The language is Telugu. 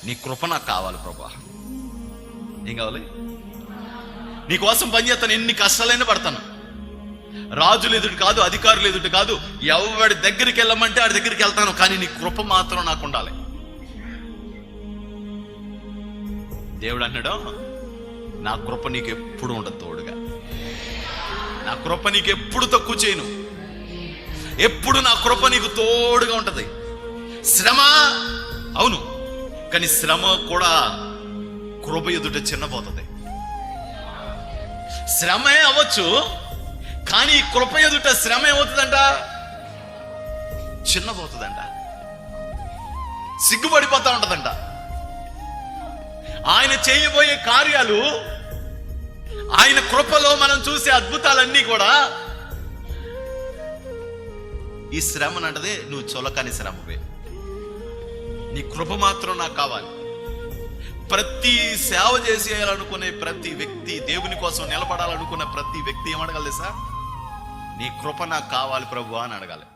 నీ కృప నాకు కావాలి ప్రభా. ఏం కావాలి? నీకోసం పనిచేస్తాను, ఎన్ని కష్టాలైనా పడతాను. రాజులు ఎదుటి కాదు, అధికారులు ఎదుటి కాదు, ఎవరి దగ్గరికి వెళ్ళమంటే వాడి దగ్గరికి వెళ్తాను. కానీ నీ కృప మాత్రం నాకు ఉండాలి. దేవుడు అన్నాడు, నా కృప నీకు ఎప్పుడు ఉండదు తోడుగా. నా కృప నీకు ఎప్పుడు తక్కువ చేయను. ఎప్పుడు నా కృప నీకు తోడుగా ఉంటది. శ్రమ అవును, కానీ శ్రమ కూడా కృప ఎదుట చిన్నపోతుంది. శ్రమే అవ్వచ్చు, కానీ కృప ఎదుట శ్రమ ఏమవుతుందంట? చిన్నపోతుందంట, సిగ్గుపడిపోతా ఉంటదంట. ఆయన చేయబోయే కార్యాలు, ఆయన కృపలో మనం చూసే అద్భుతాలన్నీ కూడా ఈ శ్రమనంటది నువ్వు చొలకని శ్రమవే. నీ కృప మాత్రం నాకు కావాలి. ప్రతి సేవ చేసేయాలనుకునే ప్రతి వ్యక్తి, దేవుని కోసం నిలబడాలనుకున్న ప్రతి వ్యక్తి ఏమడగలదు సార్? నీ కృప నాకు కావాలి ప్రభు అని అడగాలి.